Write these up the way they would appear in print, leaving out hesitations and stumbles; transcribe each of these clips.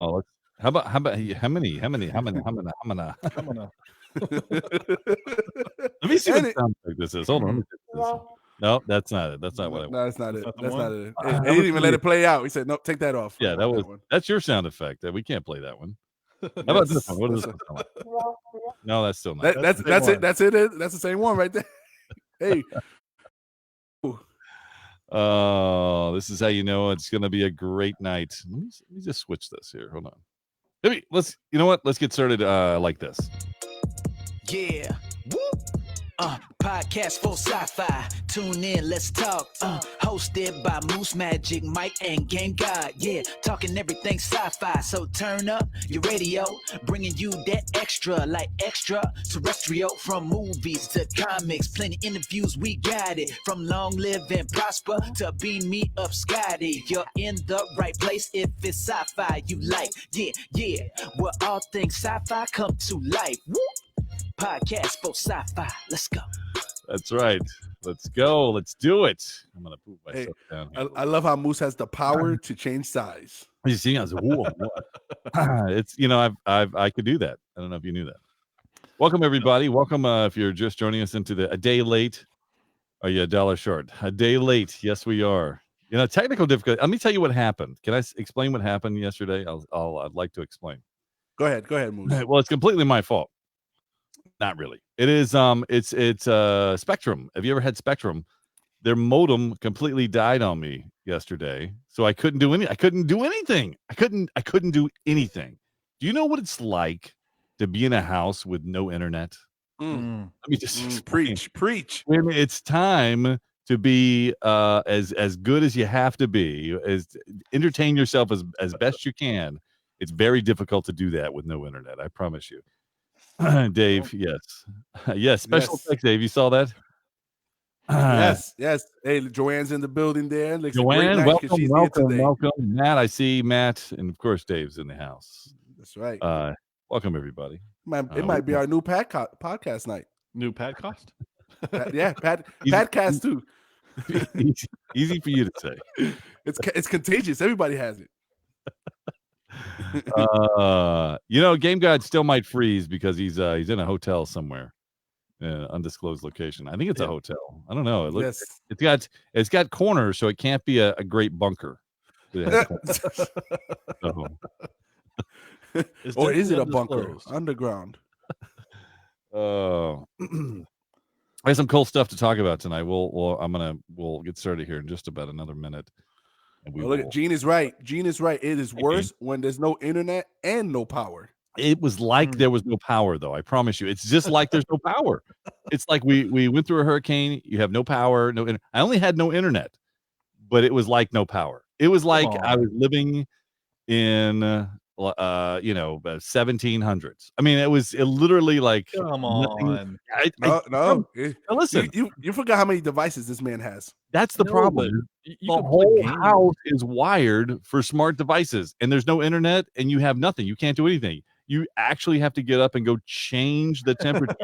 Oh, how about how many? I'm gonna. Let me see what And it, sound effect this is. Hold on. Let me see what this is. No, that's not it. That's not what I want. no, that's not That's it. not the That's one? not it. He That didn't was even let really, it play out. He said, "No, take that off. I yeah, don't want that one." that's your sound effect. We can't play that one. How about this one? Yes, What does that's this one sound like? No, that's still not. that, it. that's the same that's one. it. That's it. That's the same one right there. Hey, Oh, this is how you know it's going to be a great night. Let me just switch this here. Hold on. Maybe you know what? Let's get started like this. Yeah. Woo. Podcast for sci-fi. Tune in, let's talk. Hosted by Moose Magic, Mike, and Game God. Yeah, talking everything sci-fi. So turn up your radio, bringing you that extra, like extra terrestrial. From movies to comics, plenty interviews. We got it. From Long Live and Prosper to Beam Me Up, Scotty. You're in the right place if it's sci-fi you like. Yeah. Where all things sci-fi come to life. Woo. Podcast for sci-fi. Let's go. That's right. Let's go. Let's do it. I'm going to put myself down here. I love how Moose has the power to change size. You see, I was like, whoa, what? It's I could do that. I don't know if you knew that. Welcome everybody. Welcome if you're just joining us into a day late. Are you $1 short? A day late. Yes, we are. Technical difficulty. Let me tell you what happened. Can I explain what happened yesterday? I'd like to explain. Go ahead, Moose. Well, it's completely my fault. Not really. It is. It's Spectrum. Have you ever had Spectrum? Their modem completely died on me yesterday, so I couldn't do anything. I couldn't do anything. Do you know what it's like to be in a house with no internet? Let me just explain. Preach. When it's time to be as good as you have to be, as entertain yourself as best you can, it's very difficult to do that with no internet. I promise you. Dave, yes. Special effects, Dave. You saw that? Yes. Hey, Joanne's in the building there. It's Joanne, welcome. Matt, I see Matt, and of course Dave's in the house. That's right. Welcome everybody. It might be our new podcast night. New podcast? Yeah, Patcast too. Easy for you to say. It's contagious. Everybody has it. Game God still might freeze because he's in a hotel somewhere, undisclosed location. I think it's a hotel. I don't know. It's got corners, so it can't be a great bunker. Or is it a bunker underground? I have some cool stuff to talk about tonight. We'll get started here in just about another minute. Gene is right. It is worse when there's no internet and no power. It was like there was no power, though. I promise you. It's just like there's no power. It's like we went through a hurricane. You have no power, I only had no internet, but it was like no power. It was like I was living in 1700s. I mean, it literally like come on. No. Listen, you forgot how many devices this man has. That's the problem. The whole house is wired for smart devices, and there's no internet, and you have nothing. You can't do anything. You actually have to get up and go change the temperature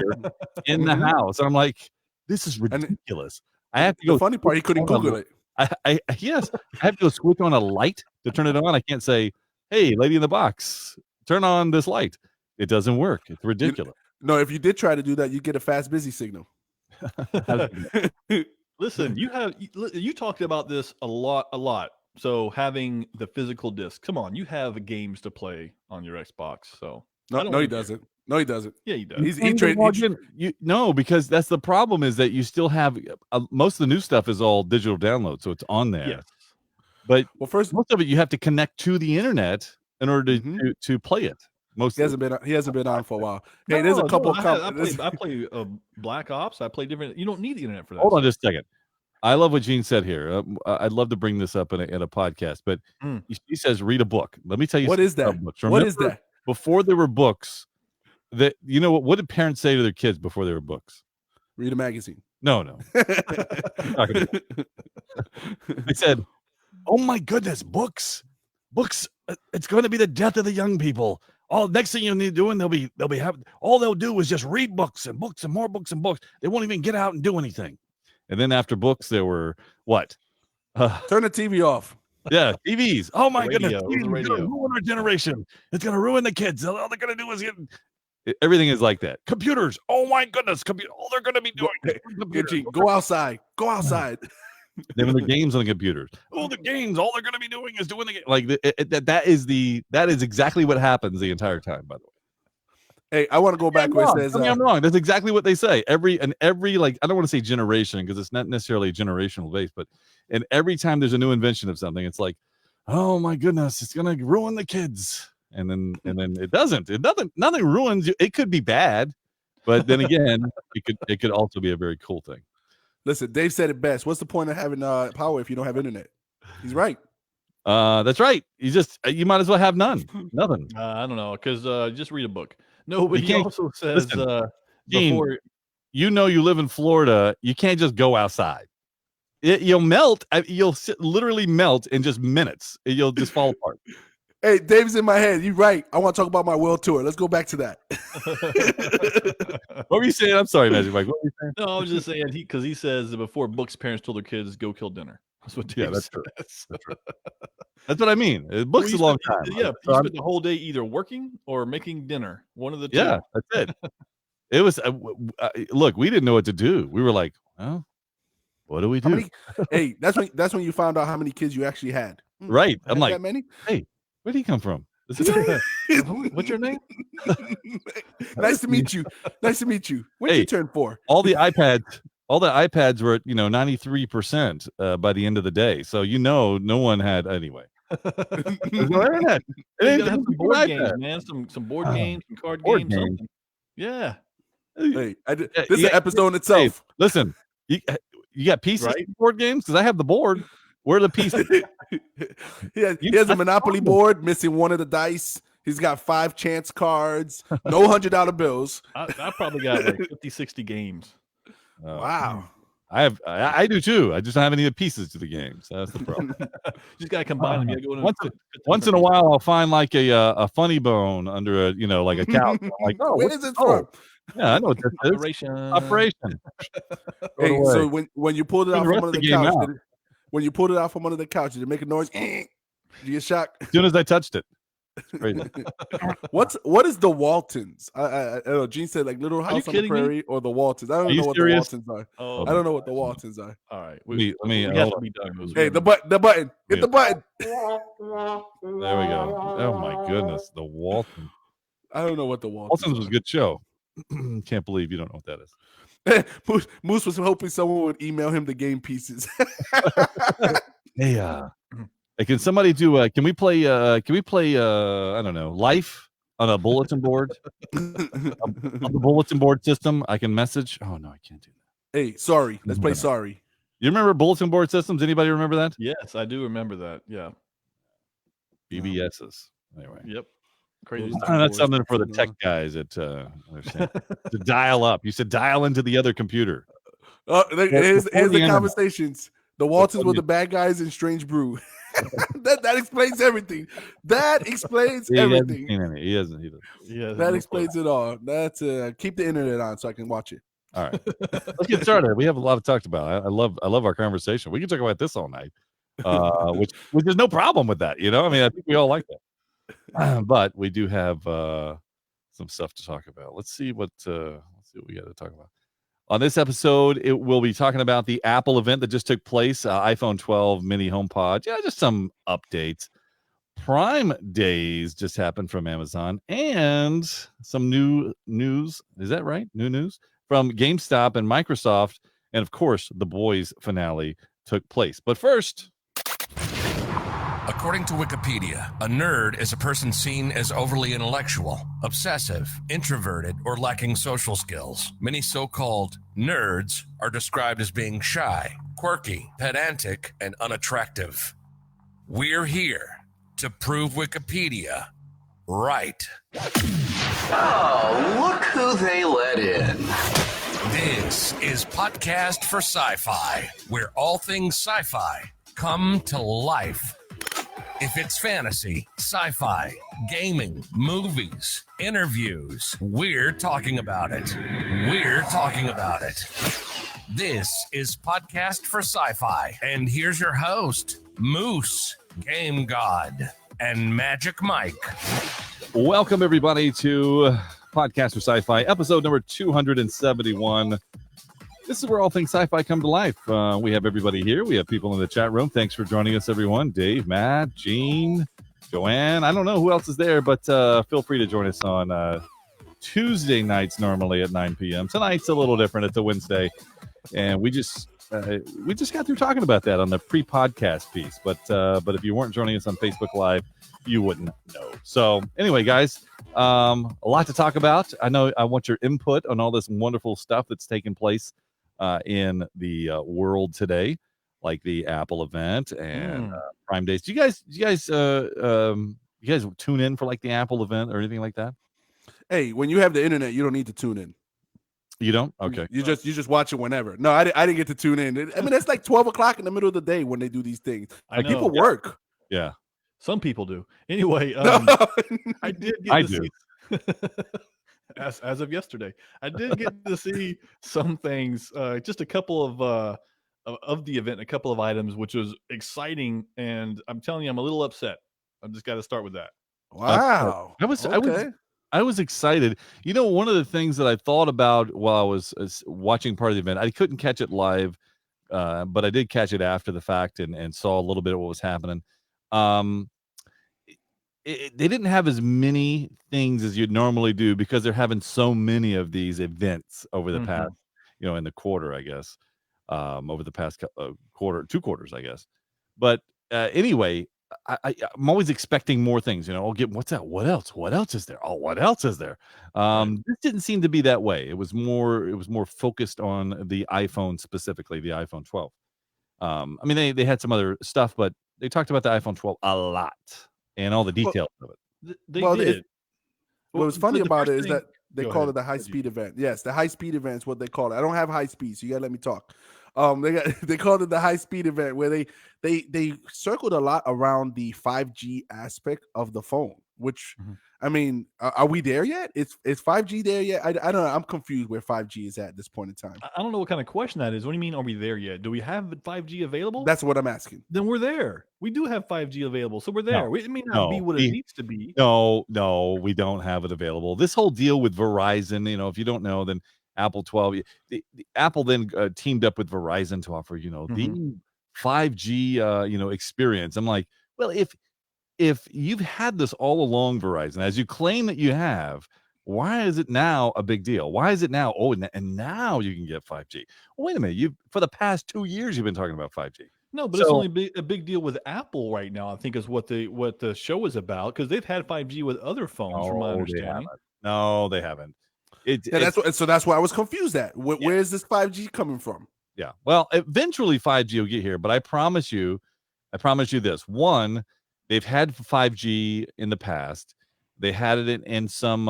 in the house. And I'm like, this is ridiculous. I have to go. The funny part, he couldn't Google it. I have to go switch on a light to turn it on. I can't say, hey, lady in the box, turn on this light. It doesn't work. It's ridiculous. No, if you did try to do that, you get a fast busy signal. Listen, you talked about this a lot. So having the physical disc, come on, you have games to play on your Xbox. So no, he doesn't. No, he doesn't. Yeah, he does. No, because that's the problem is that you still have most of the new stuff is all digital download, so it's on there. Yes. But most of it you have to connect to the internet in order to play it. He hasn't been on for a while. Hey, there's a couple. I play Black Ops. I play different. You don't need the internet for that. Hold on just a second. I love what Gene said here. I'd love to bring this up in a podcast, but he says read a book. Let me tell you what is that? What is that? Before there were books, what did parents say to their kids before there were books? Read a magazine. No. They said, "Oh my goodness, books! It's going to be the death of the young people. All next thing you'll need doing, they'll be all they'll do is just read books and books and more books and books. They won't even get out and do anything." And then after books, there were what? Turn the TV off. Turn the TV off. Until you get Yeah, TVs. Oh my goodness, radio, TVs the is radio. gonna ruin our generation. It's gonna ruin the kids. All they're gonna do is everything is like that. Computers. Oh my goodness, all they're gonna be doing. Hey, Gene, go outside. Go outside. Then the games on the computers. Oh, the games. All they're going to be doing is doing the game. Like that is exactly what happens the entire time. By the way. Hey, I want to go back where it says. I'm wrong. That's exactly what they say. Every like I don't want to say generation because it's not necessarily generational based, but and every time there's a new invention of something, it's like, oh my goodness, it's going to ruin the kids. And then it doesn't. Nothing ruins you. It could be bad, but then again, it could also be a very cool thing. Listen, Dave said it best. What's the point of having power if you don't have internet? He's right. That's right. You might as well have nothing. I don't know, because just read a book. No, but You he can't- also says Gene, before. you live in Florida. You can't just go outside. You'll melt. You'll literally melt in just minutes. You'll just fall apart. Hey, Dave's in my head. You're right. I want to talk about my world tour. Let's go back to that. What were you saying? I'm sorry, Magic Mike. What were you saying? No, I was just saying because he says that before books, parents told their kids go kill dinner. That's what. Yeah, Dave that's true. says. That's what I mean. Books Well, a long time. Yeah, So you I'm- spent the whole day either working or making dinner. One of the two. yeah, that's it. It was. Look, we didn't know what to do. We were like, well, what do we How do? many? Hey, that's when you found out how many kids you actually had. Right. I I'm had like, that many. where'd he come from? This is- What's your name? Nice to meet you. Nice to meet you. When did Hey. you turn 4? all the iPads were at 93% by the end of the day. So no one had anyway. There's no internet. It You ain't gotta have some an board iPad. games, man. Some board games, some card board games. games. Something. Yeah. Hey, Yeah, this is yeah, an episode in itself. Listen, you got pieces Right? for board games because I have the board. Where are the pieces? he has a Monopoly board missing one of the dice. He's got 5 chance cards, no $100 bills. I probably got like 50, 60 games. Wow. I do too. I just don't have any of the pieces to the game. So that's the problem. Just gotta combine them. You gotta go in Once in a while, I'll find like a funny bone under like a couch. I'm like, oh, Where what's is this oh, from? yeah, I know what this is. Operation. Operation. Hey, away. so when you pulled it Turn out the from rest under of the the game couch, out. when you pulled it out from under the couch, did it make a noise? Did you get shocked? As soon as I touched it. It's crazy. What is the Waltons? I don't know. Gene said like Little you House on the kidding me? Prairie or the Waltons. I don't Are you know what serious? the Waltons are. Oh, I don't know what the Waltons are. all right. Let me We have hold to on. be done. Those Hey, the women. button. Hit Yeah. the button. There we go. Oh my goodness, the Waltons. I don't know what the Waltons. Waltons was a good show. Can't believe you don't know what that is. Moose was hoping someone would email him the game pieces. Hey, hey, can somebody do? Can we play? I don't know, Life on a bulletin board. On the bulletin board system, I can message. Oh no, I can't do that. Hey, sorry. Let's play sorry. You remember bulletin board systems? Anybody remember that? Yes, I do remember that. Yeah. BBSs. Anyway, Yep. Crazy. Well, stuff. that's something for the No. tech guys that understand. To dial up. You said dial into the other computer. Here's before the the internet. conversations. The Waltons Before were the bad guys in Strange Brew. that explains everything. That explains He hasn't everything. seen any. He doesn't. Yeah. That explains it all. That's keep the internet on so I can watch it. All right, let's get started. We have a lot to talk about. I love our conversation. We can talk about this all night, which is no problem with that. I mean, I think we all like that. But we do have some stuff to talk about. Let's see what we got to talk about. On this episode, it will be talking about the Apple event that just took place, iPhone 12 mini HomePod. Yeah, just some updates. Prime Days just happened from Amazon, and some new news. Is that right? New news from GameStop and Microsoft, and of course, The Boys finale took place. But first, According to Wikipedia, a nerd is a person seen as overly intellectual, obsessive, introverted, or lacking social skills. Many so-called nerds are described as being shy, quirky, pedantic, and unattractive. We're here to prove Wikipedia right. Oh, look who they let in. This is Podcast for Sci-Fi, where all things sci-fi come to life. If it's fantasy, sci-fi, gaming, movies, interviews, we're talking about it. We're talking about it. This is Podcast for Sci-Fi, and here's your host, Moose, Game God, and Magic Mike. Welcome, everybody, to Podcast for Sci-Fi, episode number 271. This is where all things sci-fi come to life. We have everybody here. We have people in the chat room. Thanks for joining us, everyone. Dave, Matt, Gene, Joanne. I don't know who else is there, but feel free to join us on Tuesday nights normally at 9 p.m. Tonight's a little different. It's a Wednesday, and we just got through talking about that on the pre-podcast piece. But if you weren't joining us on Facebook Live, you wouldn't know. So anyway, guys, a lot to talk about. I know I want your input on all this wonderful stuff that's taking place in the world today, like the Apple event and Prime Days. Do you guys tune in for like the Apple event or anything like that? Hey, when you have the internet, you don't need to tune in. You don't? Okay. You just watch it whenever. No, I didn't get to tune in. I mean, it's like 12 o'clock in the middle of the day when they do these things. I Like, know. people work. Yeah. Some people do. Anyway, No. I did get I to do. see as of yesterday. I did get to see some things, just a couple of the event, a couple of items, which was exciting. And I'm telling you, I'm a little upset. I've just got to start with that. Wow. I was excited. You know, one of the things that I thought about while I was watching part of the event, I couldn't catch it live, but I did catch it after the fact and saw a little bit of what was happening. They didn't have as many things as you'd normally do because they're having so many of these events over the past, in the quarter, I guess, over the past two quarters, I guess. But anyway, I'm always expecting more things. I'll get what's that? What else? What else is there? Oh, what else is there? This didn't seem to be that way. It was more focused on the iPhone, specifically the iPhone 12. I mean, they had some other stuff, but they talked about the iPhone 12 a lot and all the details of it. They Well, did. What was funny the about first it is thing- that they Go call ahead. it the high speed event. Yes, the high speed event is what they call it. I don't have high speed, so you gotta let me talk. They called it the high speed event where they circled a lot around the 5G aspect of the phone. Which, I mean, are we there yet? Is 5G there yet? I don't know. I'm confused where 5G is at this point in time. I don't know what kind of question that is. What do you mean, are we there yet? Do we have 5G available? That's what I'm asking. Then we're there. We do have 5G available, so we're there. It may not be what it needs to be. No, we don't have it available. This whole deal with Verizon, if you don't know, then Apple 12, the Apple then teamed up with Verizon to offer, the 5G, experience. I'm like, well, if you've had this all along, Verizon, as you claim that you have, why is it now a big deal? Why is it now? Oh, and now you can get 5G. Well, wait a minute. For the past 2 years, you've been talking about 5G. No, but it's only a big deal with Apple right now. I think is what the show is about, because they've had 5G with other phones, from my understanding. No, they haven't. That's why I was confused at. Where is this 5G coming from? Yeah. Well, eventually 5G will get here, but I promise you this. One, they've had 5G in the past. They had it in some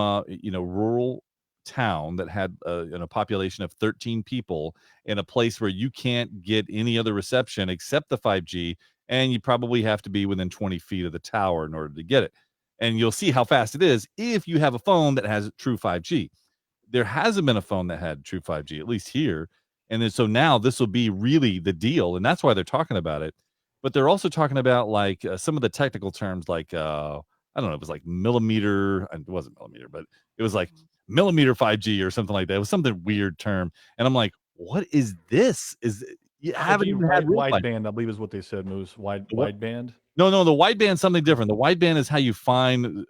rural town that had a population of 13 people in a place where you can't get any other reception except the 5G, and you probably have to be within 20 feet of the tower in order to get it. And you'll see how fast it is if you have a phone that has true 5G. There hasn't been a phone that had true 5G, at least here. And then so now this will be really the deal, and that's why they're talking about it. But they're also talking about like some of the technical terms, like I don't know, it was like millimeter. It wasn't millimeter, but it was like millimeter 5G or something like that. It was something weird term, and I'm like, what is this? You haven't even had wideband, I believe is what they said. Moose wideband. No, the wideband's something different. The wideband is how you find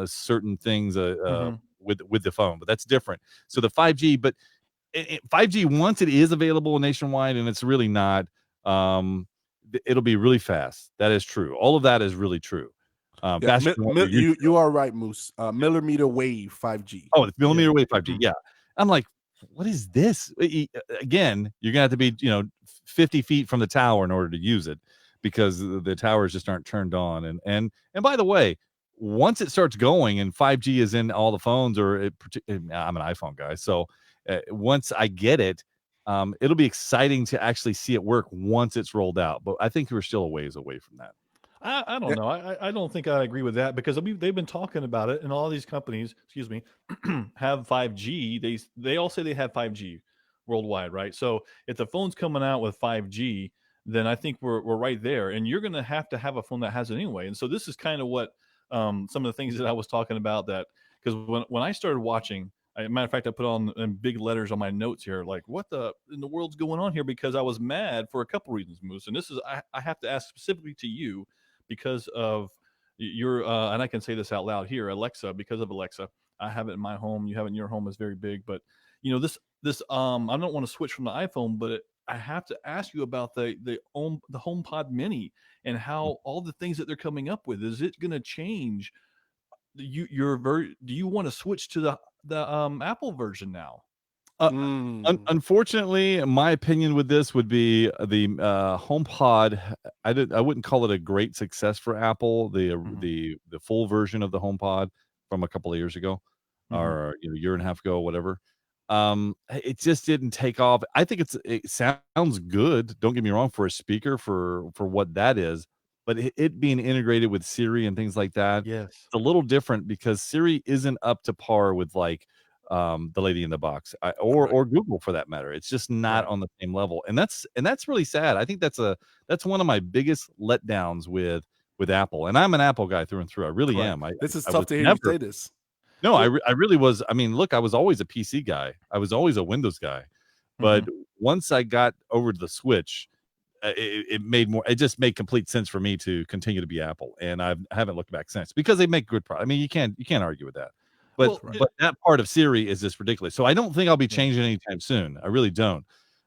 certain things with the phone, but that's different. So the 5G, but 5G, once it is available nationwide, and it's really not, it'll be really fast. That is true. All of that is really true. You are right, Moose. Millimeter wave 5G. Oh, it's millimeter wave 5G. Yeah. I'm like, what is this? Again, you're gonna have to be 50 feet from the tower in order to use it, because the towers just aren't turned on. And by the way, once it starts going and 5G is in all the phones, I'm an iPhone guy, so once I get it, it'll be exciting to actually see it work once it's rolled out. But I think we're still a ways away from that. I don't know. I don't think I agree with that, because they've been talking about it, and all these companies, have 5G. They all say they have 5G worldwide, right? So if the phone's coming out with 5G, then I think we're right there. And you're going to have a phone that has it anyway. And so this is kind of what some of the things that I was talking about, that because when I started watching, matter of fact, I put on in big letters on my notes here, like, what in the world's going on here? Because I was mad for a couple reasons, Moose. And this is, I have to ask specifically to you because of your, and I can say this out loud here, Alexa, because of Alexa. I have it in my home. You have it in your home. It's very big. But, this, I don't want to switch from the iPhone, but I have to ask you about the HomePod Mini and how all the things that they're coming up with. Is it going to change? Do you want to switch to the Apple version now? Unfortunately, my opinion with this would be the HomePod. I wouldn't call it a great success for Apple. The full version of the HomePod from a couple of years ago, or a year and a half ago, whatever. It just didn't take off. I think it sounds good. Don't get me wrong, for a speaker, for what that is, but it being integrated with Siri and things like that, Yes, it's a little different because Siri isn't up to par with like the lady in the box or Google for that matter. It's just not on the same level, and that's really sad. I think that's one of my biggest letdowns with Apple, and I'm an Apple guy through and through. I really am. This is tough to hear you say this. No, I really was. I mean, look, I was always a PC guy. I was always a Windows guy. But once I got over to the Switch, it just made complete sense for me to continue to be Apple. And I haven't looked back since because they make good products. I mean, you can't argue with that. But but that part of Siri is just ridiculous. So I don't think I'll be changing anytime soon. I really don't.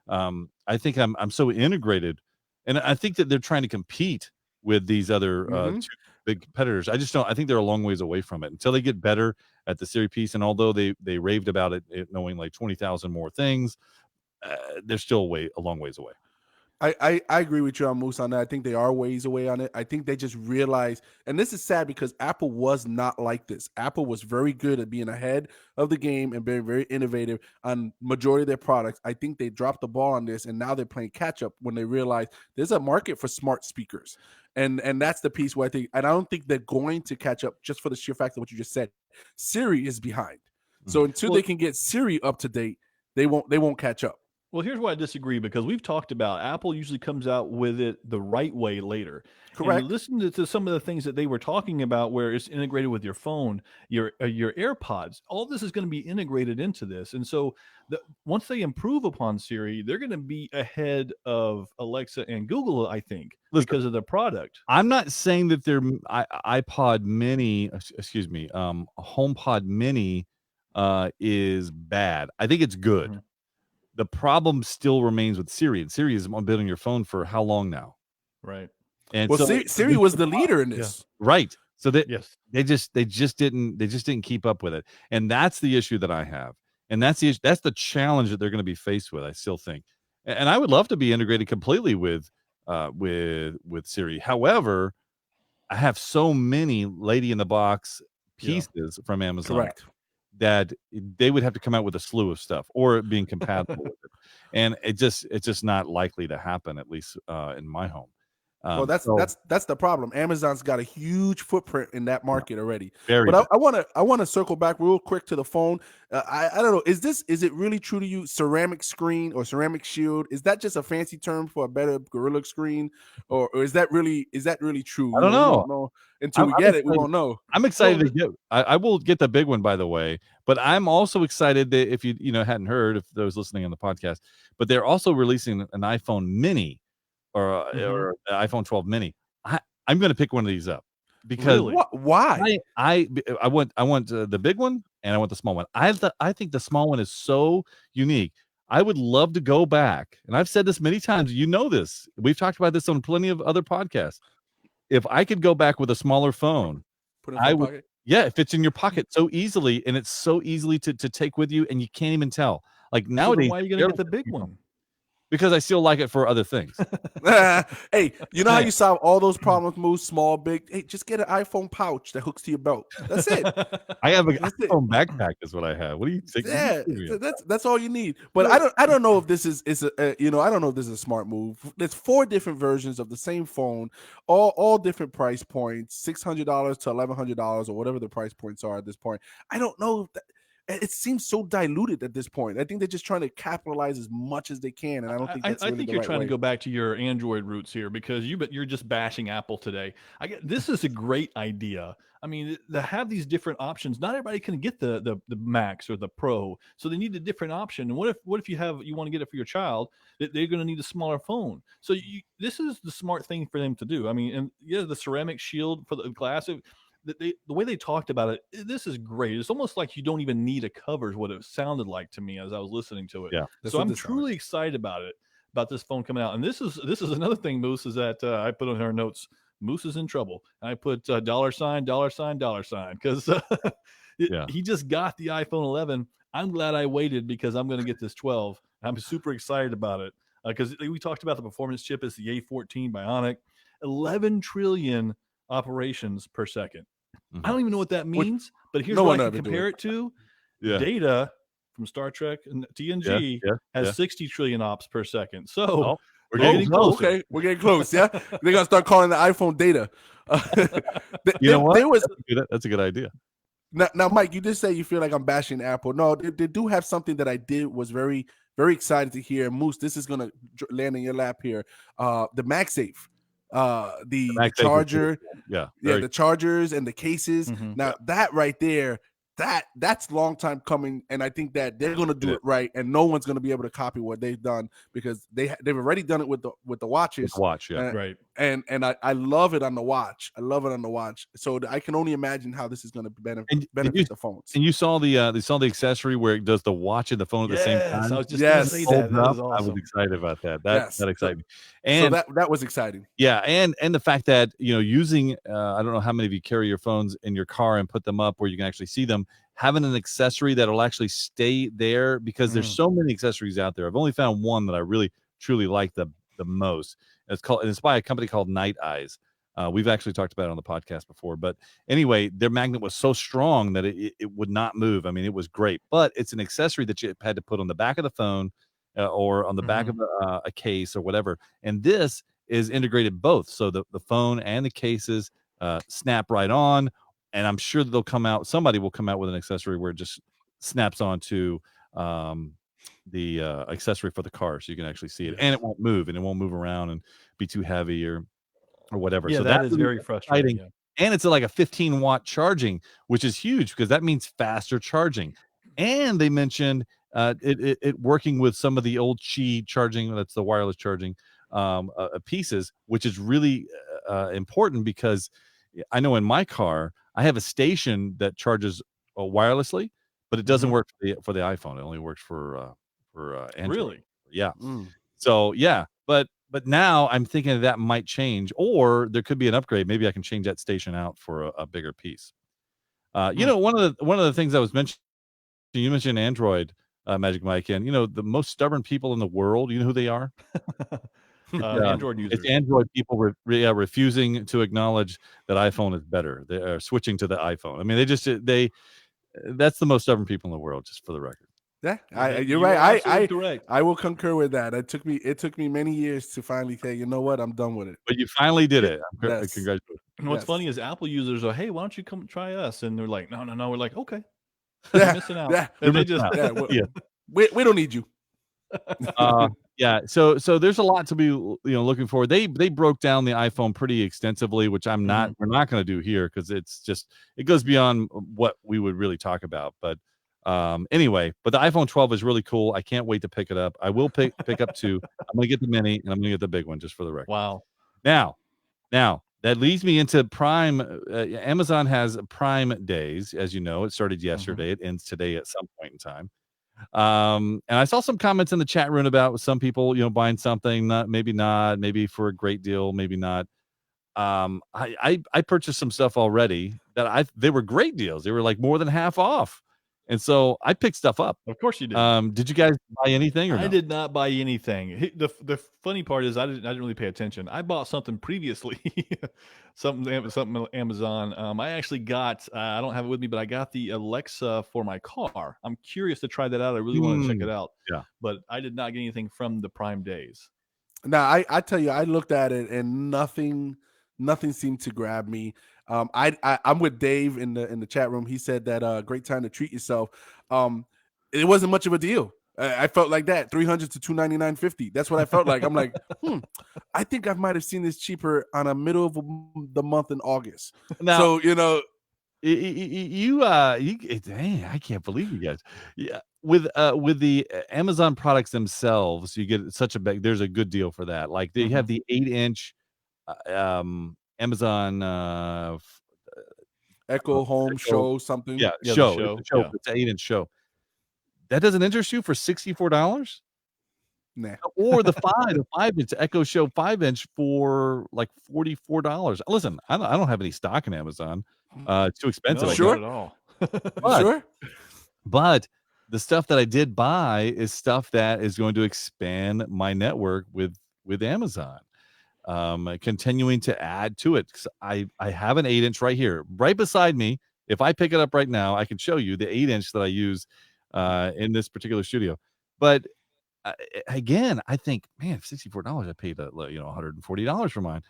I think I'm so integrated, and I think that they're trying to compete with these other two big competitors. I just don't. I think they're a long ways away from it until they get better at the Siri piece. And although they raved about it knowing like 20,000 more things, they're still a long ways away. I agree with you on Moose on that. I think they are ways away on it. I think they just realized, and this is sad because Apple was not like this. Apple was very good at being ahead of the game and being very innovative on majority of their products. I think they dropped the ball on this, and now they're playing catch up when they realize there's a market for smart speakers. And that's the piece where I think, and I don't think they're going to catch up just for the sheer fact of what you just said. Siri is behind. So until they can get Siri up to date, they won't catch up. Well, here's why I disagree, because we've talked about Apple usually comes out with it the right way later. Correct. And listen to some of the things that they were talking about where it's integrated with your phone, your AirPods. All this is going to be integrated into this. And so once they improve upon Siri, they're going to be ahead of Alexa and Google, I think, because of the product. I'm not saying that their HomePod Mini is bad. I think it's good. The problem still remains with Siri, and Siri has been on your phone for how long now? Right. And well, so Siri was the leader in this. Yeah. Right. So they just didn't keep up with it. And that's the issue that I have. And that's the challenge that they're going to be faced with, I still think. And I would love to be integrated completely with Siri. However, I have so many lady in the box pieces from Amazon. Correct. That they would have to come out with a slew of stuff or being compatible with it. And it's just not likely to happen, at least in my home. Well, that's the problem. Amazon's got a huge footprint in that market already. But I want to circle back real quick to the phone. I don't know. Is it really true to you? Ceramic screen or ceramic shield? Is that just a fancy term for a better Gorilla screen, or is that really true? I don't know. Until we get it, we won't know. I'm excited to get. I will get the big one, by the way. But I'm also excited that if you hadn't heard, if those listening on the podcast, but they're also releasing an iPhone Mini. Or iPhone 12 mini. I'm going to pick one of these up because why? I want the big one and I want the small one. I think the small one is so unique. I would love to go back, and I've said this many times. You know this. We've talked about this on plenty of other podcasts. If I could go back with a smaller phone, I would. Pocket? Yeah, it fits in your pocket so easily, and it's so easily to take with you, and you can't even tell. Like nowadays, why are you going to get the big one? Because I still like it for other things. Hey, you know how you solve all those problems, Moose, small, big? Hey, just get an iPhone pouch that hooks to your belt. That's it. I have an iPhone backpack is what I have. What do you think? Yeah, that's all you need. But I don't know if this is I don't know if this is a smart move. There's 4 different versions of the same phone, all different price points, $600 to $1,100 or whatever the price points are at this point. I don't know if it seems so diluted at this point. I think they're just trying to capitalize as much as they can, and I don't think that's I really think the you're right trying way. to go back to your Android roots here because you're just bashing Apple today. This is a great idea. I mean, to have these different options. Not everybody can get the Max or the Pro, so they need a different option. And what if you want to get it for your child? They're going to need a smaller phone. So this is the smart thing for them to do. I mean, and yeah, the ceramic shield for the glass. The way they talked about it, this is great. It's almost like you don't even need a cover, is what it sounded like to me as I was listening to it. Yeah, so I'm truly excited about this phone coming out. And this is another thing, Moose, is that I put on our notes. Moose is in trouble. I put $, because he just got the iPhone 11. I'm glad I waited because I'm going to get this 12. I'm super excited about it because we talked about the performance chip. It's the A14 Bionic, 11 trillion operations per second. I don't even know what that means, but here's what I can compare it to. Data from Star Trek and TNG has 60 trillion ops per second. So we're getting close. Okay, we're getting close. Yeah, they're gonna start calling the iPhone data. You know what? That's a good idea. Now, Mike, you did say you feel like I'm bashing Apple. No, they do have something that I did was very, very excited to hear. Moose, this is gonna land in your lap here. The MagSafe. The charger, the chargers and the cases. Now that right there, that's long time coming, and I think that they're going to do it right, and no one's going to be able to copy what they've done because they've already done it with the watches. Right. And I love it on the watch. I love it on the watch. So I can only imagine how this is going to benefit the phones. And you saw the accessory where it does the watch and the phone at the same time. I was just going to say that. That was awesome. I was excited about that. That excited me. And so that was exciting. Yeah, and the fact that using I don't know how many of you carry your phones in your car and put them up where you can actually see them. Having an accessory that'll actually stay there because there's so many accessories out there. I've only found one that I really truly like the most. It's by a company called Night Eyes. We've actually talked about it on the podcast before, but anyway, their magnet was so strong that it would not move. I mean, it was great, but it's an accessory that you had to put on the back of the phone or on the back of a case or whatever. And this is integrated both, so the phone and the cases snap right on. And I'm sure that somebody will come out with an accessory where it just snaps onto the accessory for the car so you can actually see it. And it won't move around and be too heavy or whatever. Yeah, so that is very frustrating. And it's like a 15-watt charging, which is huge because that means faster charging. And they mentioned it working with some of the old Qi charging, that's the wireless charging pieces, which is really important because I know in my car, I have a station that charges wirelessly, but it doesn't work for the iPhone. It only works for Android. Really? Yeah. So yeah, but now I'm thinking that might change, or there could be an upgrade. Maybe I can change that station out for a bigger piece. One of the things I was mentioning, you mentioned Android, Magic Mike, and the most stubborn people in the world. You know who they are? Android users. It's Android people refusing to acknowledge that iPhone is better. They are switching to the iPhone. I mean, that's the most stubborn people in the world, just for the record. Yeah, you're right. I will concur with that. It took me many years to finally say, you know what, I'm done with it. But you finally did it. Congratulations. And what's funny is Apple users are, hey, why don't you come try us? And they're like, no. We're like, okay. Yeah, you're missing out. Yeah, and they just we don't need you. Yeah, so there's a lot to be looking forward. They broke down the iPhone pretty extensively, which we're not going to do here because it goes beyond what we would really talk about. But anyway, but the iPhone 12 is really cool. I can't wait to pick it up. I will pick up two. I'm gonna get the mini and I'm gonna get the big one just for the record. Wow. Now that leads me into Prime. Amazon has Prime Days, as you know. It started yesterday. It ends today at some point in time. And I saw some comments in the chat room about some people, buying something, maybe for a great deal, maybe not. I purchased some stuff already that they were great deals. They were like more than half off. And so I picked stuff up. Of course you did. Did you guys buy anything or no? I did not buy anything. The funny part is I didn't really pay attention. I bought something previously, something Amazon. I actually got, I don't have it with me, but I got the Alexa for my car. I'm curious to try that out. I really want to check it out. Yeah. But I did not get anything from the Prime Days. Now, I tell you, I looked at it and nothing seemed to grab me. I'm with Dave in the chat room. He said that great time to treat yourself. It wasn't much of a deal. I felt like that $300 to $299.50. That's what I felt like. I'm like, I think I might have seen this cheaper on a middle of the month in August. Now, So you know, dang, I can't believe you guys. Yeah, with the Amazon products themselves, you get such a big. There's a good deal for that. Like they have the 8-inch Amazon Echo Home Echo, Show something. yeah, the show. show, It's a show. yeah. It's an 8-inch show. That doesn't interest you for $64? Nah. Or the 5-inch Echo Show 5-inch for like $44. Listen, I don't have any stock in Amazon. It's too expensive. No, I Sure. not at all. But- Sure. But the stuff that I did buy is stuff that is going to expand my network with Amazon. Continuing to add to it. 'Cause I have an 8-inch right here, right beside me. If I pick it up right now, I can show you the 8-inch that I use in this particular studio. But again, I think, man, $64. I paid $140 for mine.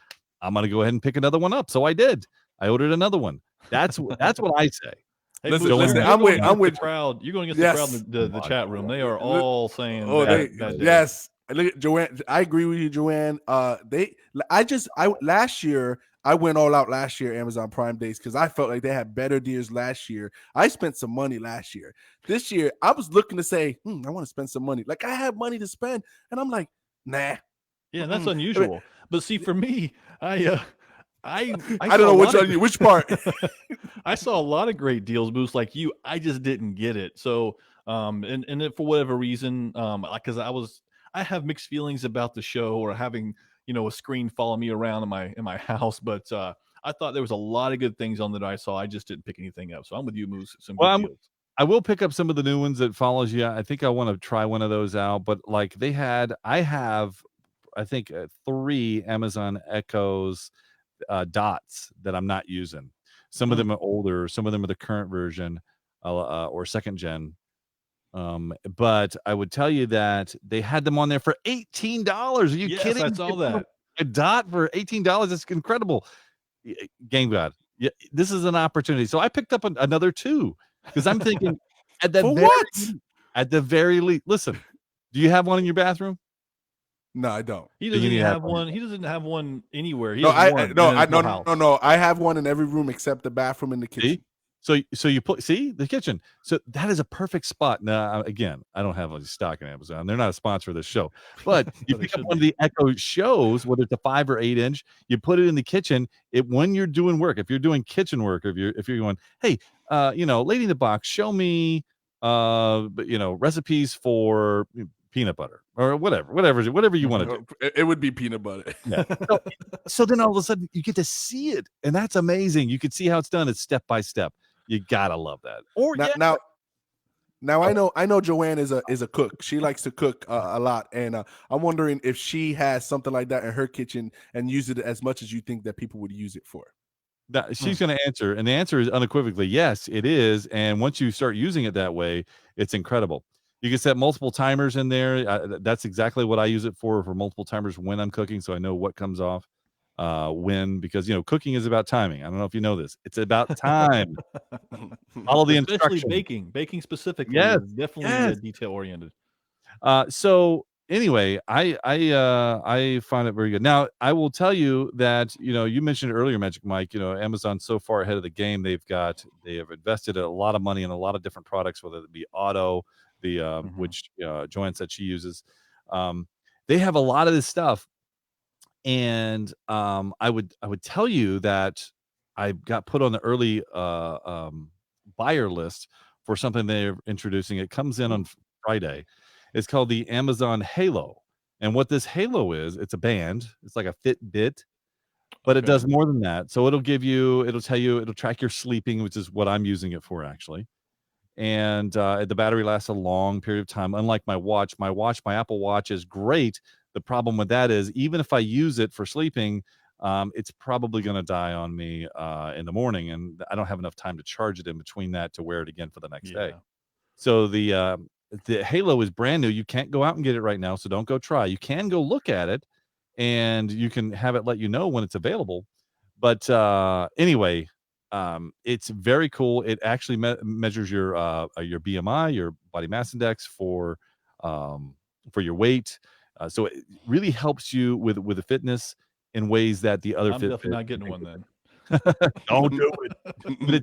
I'm gonna go ahead and pick another one up. So I did. I ordered another one. That's what I say. Hey, Listen, Moose, listen, you're I'm going with- against I'm with- the crowd. You're going against Yes. the crowd in the chat room. They are all saying, Oh, bad day. yes. Look at Joanne. I agree with you, Joanne. Last year I went all out last year Amazon Prime Days because I felt like they had better deals last year. I spent some money last year. This year I was looking to say, I want to spend some money. Like I have money to spend, and I'm like, nah. Yeah, that's unusual. But see, for me, I don't know which part. I saw a lot of great deals, Moose, like you. I just didn't get it. So, and then for whatever reason, because I have mixed feelings about the show or having a screen follow me around in my house. But I thought there was a lot of good things on that I saw. I just didn't pick anything up. So I'm with you, Moose. Some good deals. I will pick up some of the new ones that follows you. I think I want to try one of those out. But like I have, I think 3 Amazon Echoes dots that I'm not using. Some of them are older. Some of them are the current version or second gen. But I would tell you that they had them on there for $18. Are you Yes, kidding? I saw that. A dot for $18. That's incredible. Game God. Yeah, this is an opportunity. So I picked up another 2 because I'm thinking at the For very, what? At the very least. Listen, do you have one in your bathroom? No, I don't. He You doesn't need to have have one. one. He doesn't have one anywhere. He No, has one in his whole house. no. I have one in every room except the bathroom and the kitchen. See? So you put the kitchen. So that is a perfect spot. Now again, I don't have any stock in Amazon. They're not a sponsor of this show. But you They pick up should one of the Echo shows, whether it's a 5 or 8-inch, you put it in the kitchen. When you're doing work, if you're doing kitchen work, or if you're going, hey, Lady in the Box, show me recipes for peanut butter or whatever you want to do. It would be peanut butter. Yeah. So then all of a sudden you get to see it, and that's amazing. You can see how it's done. It's step by step. You gotta love that. Or Now I know Joanne is a cook. She likes to cook a lot, and I'm wondering if she has something like that in her kitchen and use it as much as you think that people would use it for. she's going to answer, and the answer is unequivocally yes, it is. And once you start using it that way, it's incredible. You can set multiple timers in there. That's exactly what I use it for multiple timers when I'm cooking, so I know what comes off when, because cooking is about timing. I don't know if you know this. It's about time. Follow the Especially instructions. baking specifically. Yes, Is definitely yes. detail oriented. So anyway, I find it very good. Now, I will tell you that you mentioned earlier, Magic Mike. Amazon's so far ahead of the game. They have invested a lot of money in a lot of different products, whether it be auto, which Joanne said she uses. They have a lot of this stuff, and I would tell you that I got put on the early buyer list for something they're introducing. It comes in on Friday. It's called the Amazon Halo. And what this Halo is, it's a band. It's like a Fitbit, but it Okay. does more than that. So it'll track your sleeping, which is what I'm using it for actually. And the battery lasts a long period of time. Unlike my Apple Watch is great. The problem with that is even if I use it for sleeping, it's probably going to die on me in the morning, and I don't have enough time to charge it in between that to wear it again for the next day. So the Halo is brand new. You can't go out and get it right now, so don't go try. You can go look at it, and you can have it let you know when it's available. But anyway, it's very cool. It actually measures your BMI, your body mass index for your weight. So it really helps you with the fitness in ways that the other I'm definitely not getting one then. don't do it. But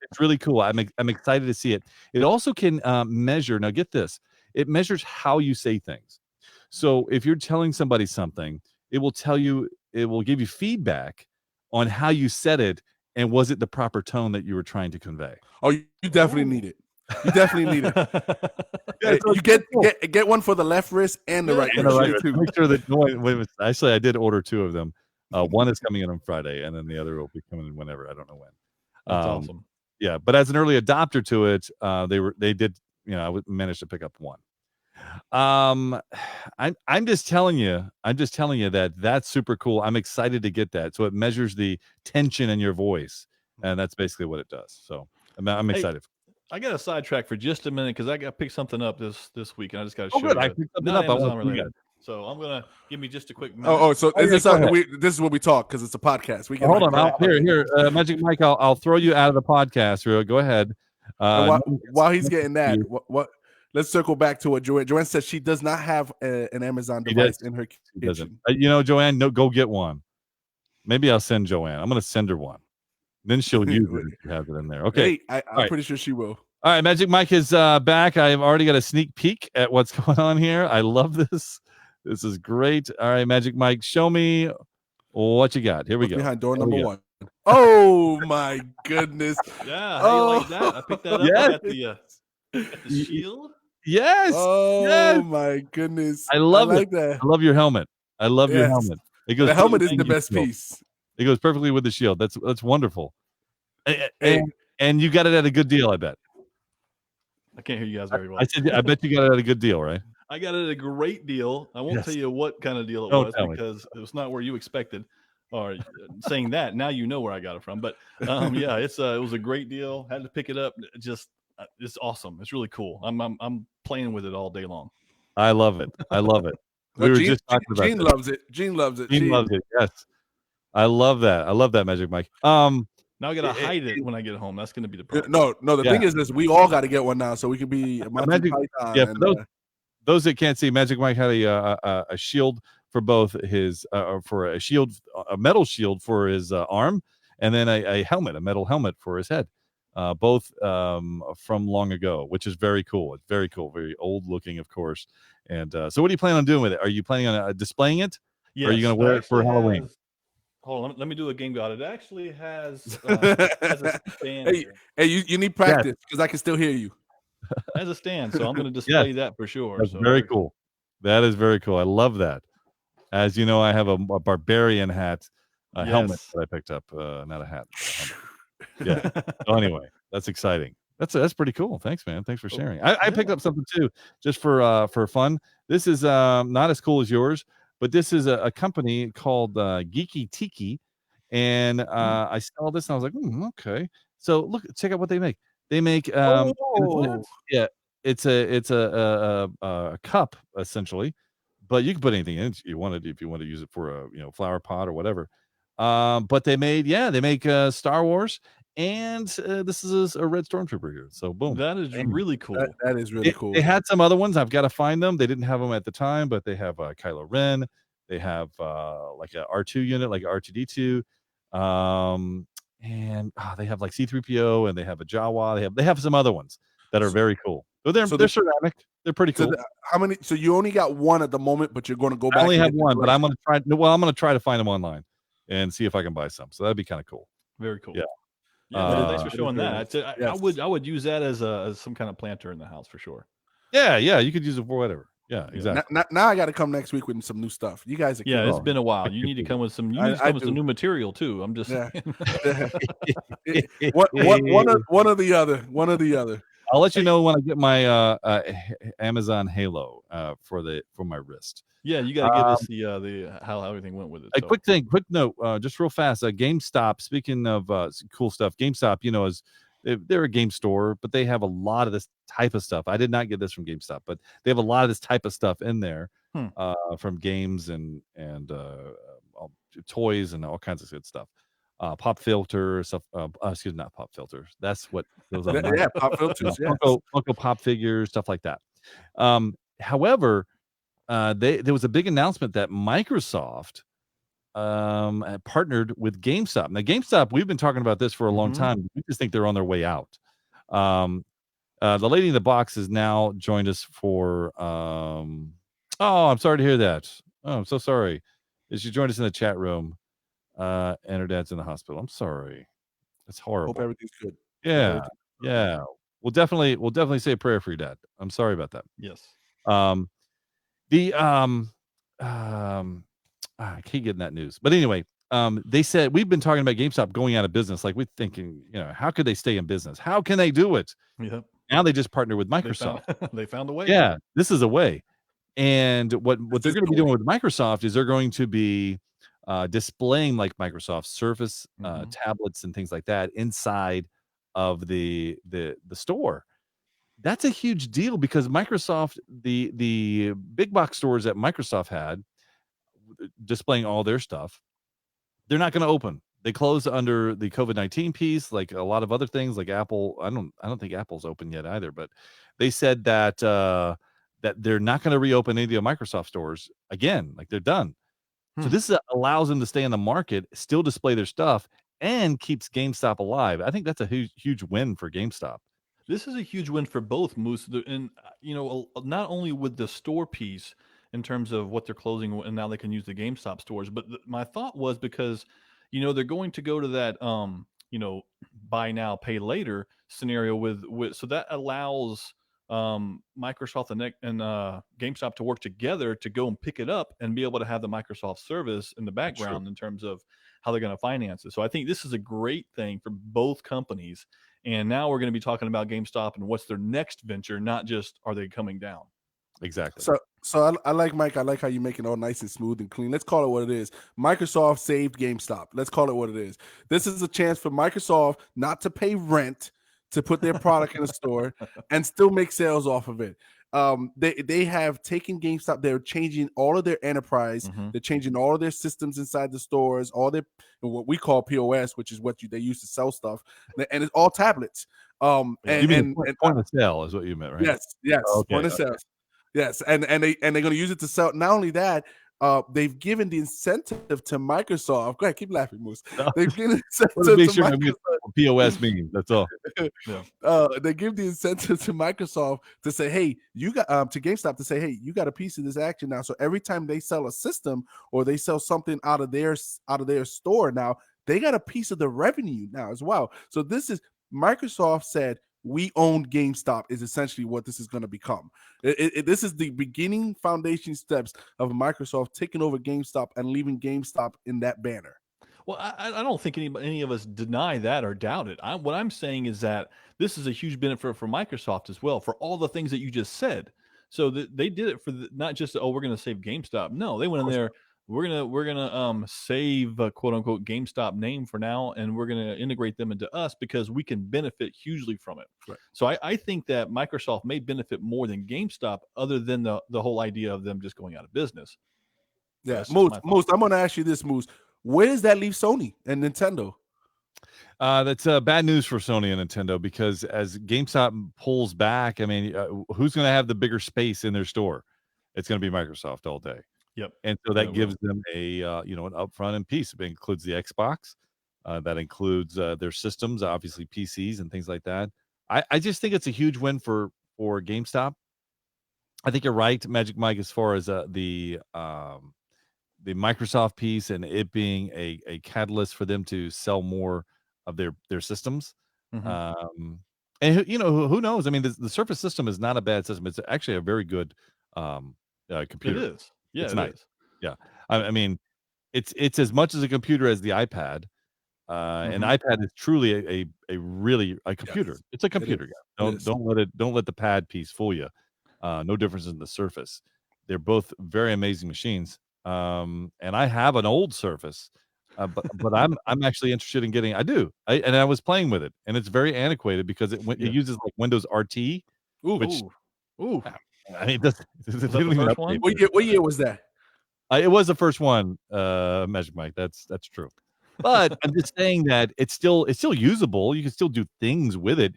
it's really cool. I'm excited to see it. It also can measure. Now get this. It measures how you say things. So if you're telling somebody something, it will give you feedback on how you said it and was it the proper tone that you were trying to convey. Oh, you definitely need it. You definitely need it. Yeah, so You it's get one for the left wrist and the right And the wrist right- too. make sure that actually I did order 2 of them. One is coming in on Friday, and then the other will be coming in whenever. I don't know when. That's awesome. Yeah, but as an early adopter to it, they did. I managed to pick up one. I'm just telling you that that's super cool. I'm excited to get that. So it measures the tension in your voice, and that's basically what it does. So I'm Hey, excited. I got a sidetrack for just a minute because I got picked something up this week, and I just got to Oh, show good. you. I picked something Not up. I Amazon want to see related. So I'm gonna give me just a quick minute. So Oh, is yeah, this go ahead. this is what we talk because it's a podcast. We can Hold on. Here, Magic Mike. I'll throw you out of the podcast. Go ahead. And while he's getting that, what? Let's circle back to what Joanne. Joanne says she does not have an Amazon She device does. in her She doesn't. kitchen. Joanne, no, go get one. Maybe I'll send Joanne. I'm going to send her one. Then she'll use it if you have it in there. Okay. Hey, I'm pretty sure she will. All right, Magic Mike is back. I've already got a sneak peek at what's going on here. I love this. This is great. All right, Magic Mike, show me what you got. Here we go. Behind door Here we number go. 1. Oh my goodness! Yeah, how you like that? I picked that up. Yes. I got the shield. Yes. Oh yes. my goodness! I love like it. that. I love your helmet. I love your Yes. helmet. It goes The helmet is perfectly the with best shield. piece. It goes perfectly with the shield. That's wonderful. Hey. And you got it at a good deal, I bet. I can't hear you guys very well. I said, I bet you got it at a good deal, right? I got it at a great deal. I won't Yes. tell you what kind of deal it Don't was tell me. because it was not where you expected. Or saying that now you know where I got it from. But yeah, it was a great deal. Had to pick it up. It's awesome. It's really cool. I'm playing with it all day long. I love it. I love it. We were just talking about Gene this. loves it. Gene loves it. Gene loves it. Yes, I love that. I love that, Magic Mike. Now I gotta hide it when I get home. That's gonna be the problem. No. The Yeah. thing is this: we all got to get one now, so we can be Monty Magic- Python. yeah, and, for those that can't see, Magic Mike had a shield for both his for a shield, a metal shield for his arm, and then a helmet, a metal helmet for his head. Both from long ago, which is very cool. It's very cool, very old looking, of course. And so, what are you planning on doing with it? Are you planning on displaying it? Or are you going to wear it for Halloween? Hold on, let me do a game god. It actually has a stand. Hey, you need practice because I can still hear you. Has a stand, so I'm going to display that for sure. That's So very cool. That is very cool. I love that. As you know, I have a barbarian hat, helmet Yes. that I picked up, not a hat. A helmet. Yeah. So anyway, that's exciting. That's pretty cool. Thanks, man. Thanks for sharing. I picked up something too, just for fun. This is not as cool as yours, but this is a company called Geeky Tiki, and I saw this and I was like, okay. So check out what they make. They make yeah, it's a cup essentially, but you can put anything in it you wanted if you want to use it for a flower pot or whatever. But they make Star Wars, and this is a red stormtrooper here. So boom, that is really cool. That is really cool. They had some other ones. I've got to find them. They didn't have them at the time, but they have Kylo Ren. They have like a R2 unit, like R2D2. And they have like C3PO, and they have a Jawa. They have some other ones that are very cool. So they're ceramic. They're pretty cool. How many? So you only got one at the moment, but you're going to go back. I only have one, but I'm going to try. Well, I'm going to try to find them online and see if I can buy some. So that'd be kind of cool. Very cool. Yeah. Yeah, thanks for showing that. I would use that as some kind of planter in the house for sure. Yeah, you could use it for whatever. Yeah, exactly. Now I got to come next week with some new stuff. You guys are it's been a while. You need to come with some. You need to come with some new material too. I'm just one or the other. One or the other. I'll let you know when I get my Amazon Halo for my wrist. Yeah, you got to give us the how everything went with it. A quick note, just real fast. GameStop. Speaking of cool stuff, GameStop, they're a game store, but they have a lot of this type of stuff. I did not get this from GameStop, but they have a lot of this type of stuff in there from games and toys and all kinds of good stuff. pop filter stuff. Excuse me, not pop filters. That's what goes on. Yeah, pop filters. Yeah. Funko Pop figures, stuff like that. However, there was a big announcement that Microsoft had partnered with GameStop. Now, GameStop, we've been talking about this for a long time. We just think they're on their way out. The lady in the box has now joined us for. Oh, I'm sorry to hear that. Oh, I'm so sorry. She joined us in the chat room, and her dad's in the hospital. I'm sorry. That's horrible. Hope everything's good. Yeah, yeah. We'll definitely say a prayer for your dad. I'm sorry about that. Yes. I keep getting that news, but anyway, they said we've been talking about GameStop going out of business. Like we're thinking, how could they stay in business? How can they do it? Yep. Now they just partner with Microsoft. They found a way. Yeah, this is a way. And what they're going to be doing with Microsoft is they're going to be displaying like Microsoft Surface tablets and things like that inside of the store. That's a huge deal because Microsoft, the big box stores that Microsoft had displaying all their stuff, they're not going to open. They closed under the COVID-19 piece, like a lot of other things, like Apple. I don't think Apple's open yet either, but they said that that they're not going to reopen any of the Microsoft stores again, like they're done. So this allows them to stay in the market, still display their stuff, and keeps GameStop alive. I think that's a huge win for GameStop. This is a huge win for both, Moose. And not only with the store piece in terms of what they're closing, and now they can use the GameStop stores. But my thought was because they're going to go to that buy now pay later scenario with so that allows Microsoft and GameStop to work together to go and pick it up and be able to have the Microsoft service in the background in terms of how they're going to finance it. So I think this is a great thing for both companies. And now we're going to be talking about GameStop and what's their next venture, not just are they coming down. Exactly. So I like Mike. I like how you make it all nice and smooth and clean. Let's call it what it is. Microsoft saved GameStop. Let's call it what it is. This is a chance for Microsoft not to pay rent to put their product in the store and still make sales off of it. They have taken GameStop. They're changing all of their enterprise. They're changing all of their systems inside the stores, all their what we call POS, which is what they use to sell stuff, and it's all tablets. And point of sale is what you meant, right? Yes, okay. Point of sale. Yes, and they're going to use it to sell. Not only that, they've given the incentive to Microsoft. Go ahead, keep laughing, Moose. They've given the incentive to what POS means. That's all. They give the incentive to Microsoft to say, "Hey, you got to GameStop to say, hey, you got a piece of this action now." So every time they sell a system or they sell something out of their store, now they got a piece of the revenue now as well. So this is Microsoft said, we own GameStop is essentially what this is going to become. This is the beginning foundation steps of Microsoft taking over GameStop and leaving GameStop in that banner. Well, I don't think any of us deny that or doubt it. What I'm saying is that this is a huge benefit for Microsoft as well, for all the things that you just said. So they did it for not just, we're going to save GameStop. No, they went in there. We're gonna save a quote unquote GameStop name for now, and we're gonna integrate them into us because we can benefit hugely from it. Right. So I think that Microsoft may benefit more than GameStop, other than the whole idea of them just going out of business. Yeah, Moose. I'm gonna ask you this, Moose. Where does that leave Sony and Nintendo? That's bad news for Sony and Nintendo because as GameStop pulls back, I mean, who's going to have the bigger space in their store? It's going to be Microsoft all day. Yep. And so that gives them a an upfront and piece. It includes the Xbox, that includes their systems, obviously PCs and things like that. I just think it's a huge win for GameStop. I think you're right, Magic Mike, as far as the Microsoft piece and it being a catalyst for them to sell more of their systems. And who knows? I mean, the Surface system is not a bad system. It's actually a very good computer. It is. Yeah, it's nice. Yeah, I mean, it's as much as a computer as the iPad, and iPad is truly a computer. Yes, it's a computer. Don't let the pad piece fool you. No difference in the Surface. They're both very amazing machines. And I have an old Surface, but I'm actually interested in getting. I was playing with it, and it's very antiquated because it uses like Windows RT. Ooh. I mean, it the first one? What year was that? It was the first one, Magic Mike. That's true. But I'm just saying that it's still usable. You can still do things with it.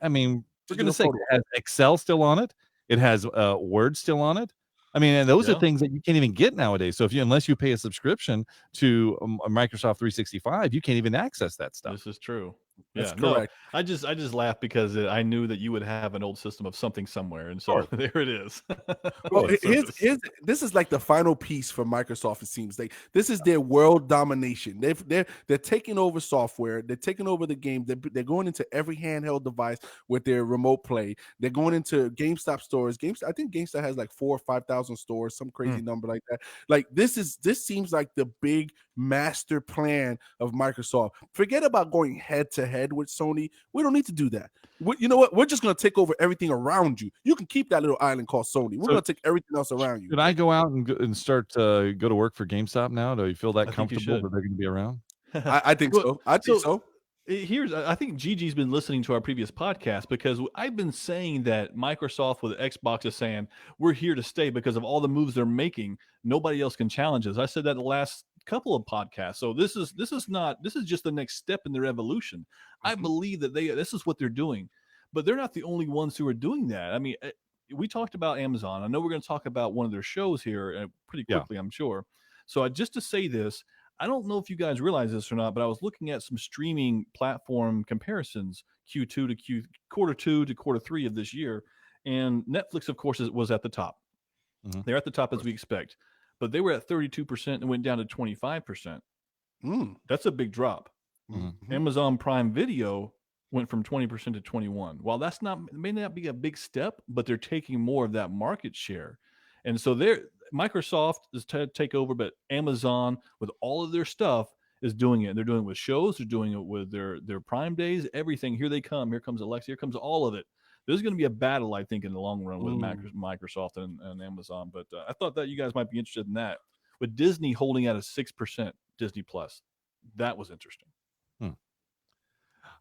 I mean, for Digital goodness sake, photo. it has Excel still on it. It has Word still on it. I mean, and those are Yeah. things that you can't even get nowadays. So unless you pay a subscription to a Microsoft 365, you can't even access that stuff. This is true. That's Yeah, no, correct. I just laughed because I knew that you would have an old system of something somewhere, and so Sure. there it is. Well, Old service. this is like the final piece for Microsoft. It seems like this is their world domination. They're taking over software. They're taking over the game. They're going into every handheld device with their remote play. They're going into GameStop stores. I think GameStop has like 4,000 or 5,000 stores, some crazy number like that. Like this seems like the big master plan of Microsoft. Forget about going head to head with Sony. We don't need to do that. You know what? We're just going to take over everything around you. You can keep that little island called Sony. We're So- going to take everything else around you. Should I go out and start go to work for GameStop now? Do you feel that I think you comfortable should. that they're going to be around? I think Well, so. I think so. I think Gigi's been listening to our previous podcast because I've been saying that Microsoft with Xbox is saying we're here to stay because of all the moves they're making. Nobody else can challenge us. I said that the last couple of podcasts. So this is just the next step in their evolution. I believe that this is what they're doing, but they're not the only ones who are doing that. I mean, we talked about Amazon. I know we're going to talk about one of their shows here pretty Yeah. quickly, I'm sure. So just to say this, I don't know if you guys realize this or not, but I was looking at some streaming platform comparisons, quarter two to quarter three of this year, and Netflix, of course, was at the top. Mhm. They're at the top as we expect, but they were at 32% and went down to 25%. That's a big drop. Mhm. Amazon Prime Video went from 20% to 21. While it may not be a big step, but they're taking more of that market share. And so Microsoft is to take over, but Amazon with all of their stuff is doing it. They're doing it with shows, they're doing it with their Prime days, everything. Here they come. Here comes Alexa, here comes all of it. There's going to be a battle, I think, in the long run with Microsoft and Amazon. But I thought that you guys might be interested in that. With Disney holding at a 6% Disney Plus, that was interesting.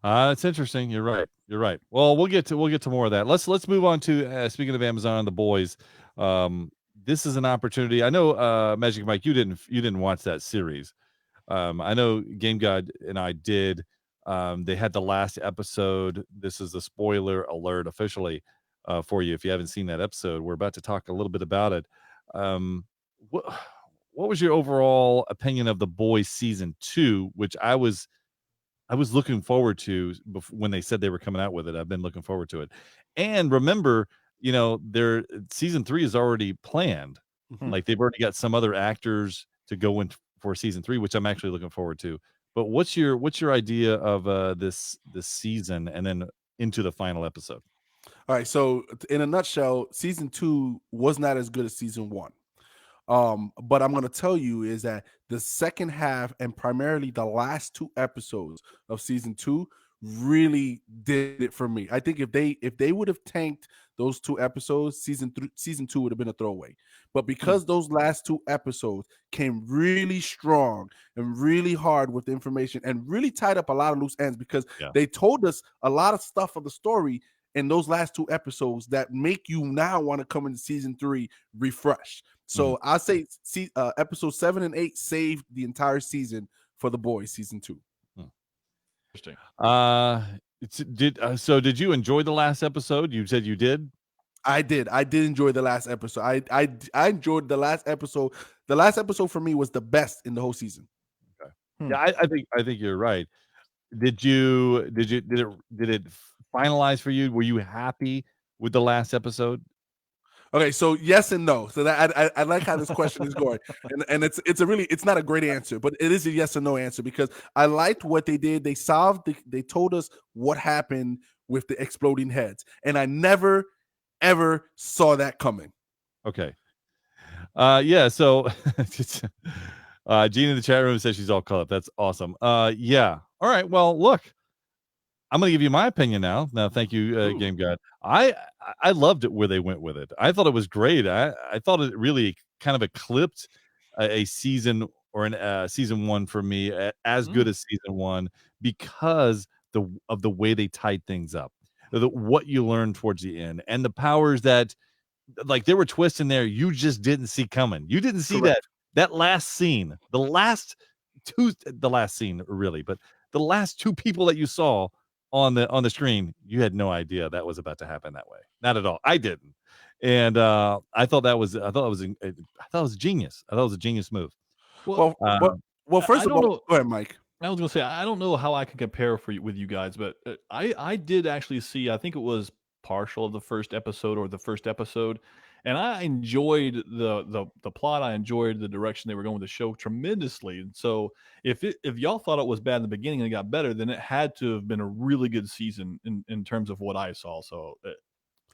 That's interesting. You're right. Well, we'll get to more of that. Let's move on to speaking of Amazon and The Boys. This is an opportunity. I know Magic Mike, you didn't watch that series. I know Game God and I did. They had the last episode. This is a spoiler alert officially for you if you haven't seen that episode. We're about to talk a little bit about it. What was your overall opinion of The Boys season 2, which I was looking forward to when they said they were coming out with it. I've been looking forward to it. And remember, their season 3 is already planned. Like they've already got some other actors to go in for season 3, which I'm actually looking forward to. But what's your idea of this season and then into the final episode? All right. So in a nutshell, season 2 was not as good as season 1. But I'm going to tell you is that the second half and primarily the last 2 episodes of season 2 really did it for me. I think if they would have tanked those 2 episodes, season 2 would have been a throwaway. But because those last 2 episodes came really strong and really hard with the information and really tied up a lot of loose ends because they told us a lot of stuff of the story in those last 2 episodes that make you now want to come into season 3 refreshed. So I say episode 7 and 8 saved the entire season for The Boys season 2. Interesting. Did you enjoy the last episode? You said you did. I did enjoy the last episode. I enjoyed the last episode. The last episode for me was the best in the whole season. Okay. Yeah, I think you're right. Did it finalize for you? Were you happy with the last episode? Okay, so yes and no. So that I like how this question is going, and it's not a great answer, but it is a yes or no answer because I liked what they did. They they told us what happened with the exploding heads, and I never ever saw that coming. Okay. Yeah. So, Jean in the chat room says she's all caught up. That's awesome. Yeah. All right. Well, look. I'm going to give you my opinion now. Now, thank you, Game God. I loved it where they went with it. I thought it was great. I thought it really kind of eclipsed a season or an season 1 for me as good as season 1 because of the way they tied things up, what you learned towards the end, and the powers that, like, there were twists in there you just didn't see coming. You didn't see that last scene, the last the last scene really, but the last two people that you saw on the screen, you had no idea that was about to happen that way. Not at all. I didn't. And I thought it was genius. I thought it was a genius move. Well, Well, first I of don't all, know. go ahead, Mike. I was gonna say I don't know how I can compare with you guys, but I did actually see. I think it was partial of the first episode or the first episode, and I enjoyed the plot. I enjoyed the direction they were going with the show tremendously. And so if y'all thought it was bad in the beginning and it got better, then it had to have been a really good season in terms of what I saw. So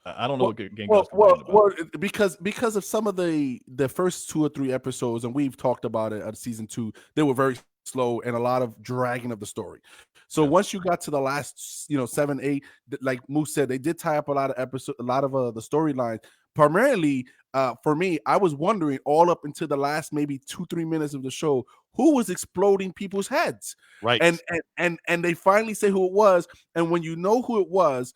I don't know what Game God's complaining about. Because of some of the first 2 or 3 episodes, and we've talked about it at season 2, they were very slow and a lot of dragging of the story. So once you got to the last 7, 8, like Moose said, they did tie up a lot of the storylines. Primarily for me, I was wondering all up until the last maybe 2-3 minutes of the show who was exploding people's heads, right? And they finally say who it was, and when you know who it was,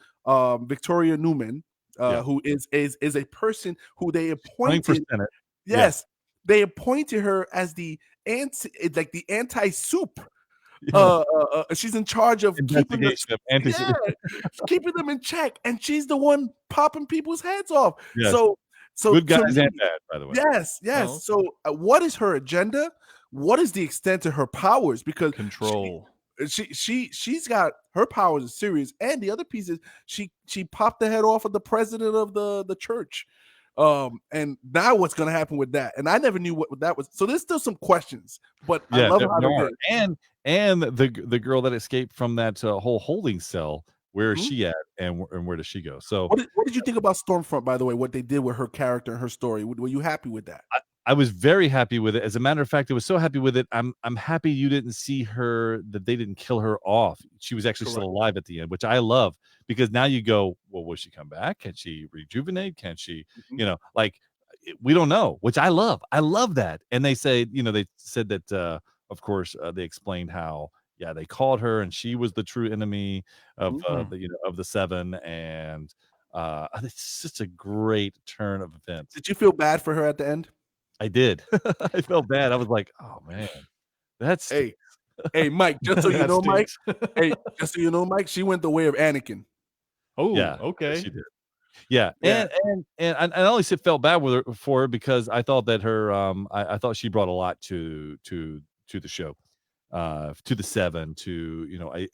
Victoria Newman, who is a person who they appointed for Senate. Yes, they appointed her as the anti-soup. She's in charge of keeping them in check, and she's the one popping people's heads off. Yes. So good guys and bad, by the way. Yes. Oh. So what is her agenda? What is the extent of her powers? Because Control. She's got her powers are serious, and the other piece is she popped the head off of the president of the church. And now what's going to happen with that? And I never knew what that was. So there's still some questions, but I love how they did. And the girl that escaped from that whole holding cell, where is she at, and where does she go? So what did you think about Stormfront, by the way? What they did with her character and her story? Were you happy with that? I was very happy with it. As a matter of fact, I was so happy with it. I'm happy you didn't see her, that they didn't kill her off. She was actually still alive at the end, which I love, because now you go, well, will she come back? Can she rejuvenate? Can she, we don't know, which I love. I love that. And they say, they said that, of course, they explained how, they called her and she was the true enemy of the Seven. And it's such a great turn of events. Did you feel bad for her at the end? I did. I felt bad. I was like, oh man, that's hey, Mike, just so you know, Mike. Hey, just so you know, Mike, she went the way of Anakin. Oh, yeah, okay. She did. Yeah. And I only felt bad for her because I thought that her I thought she brought a lot to the show, to the Seven, to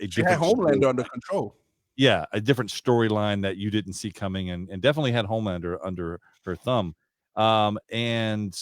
she had Homelander under control. Yeah, a different storyline that you didn't see coming, and definitely had Homelander under her thumb. And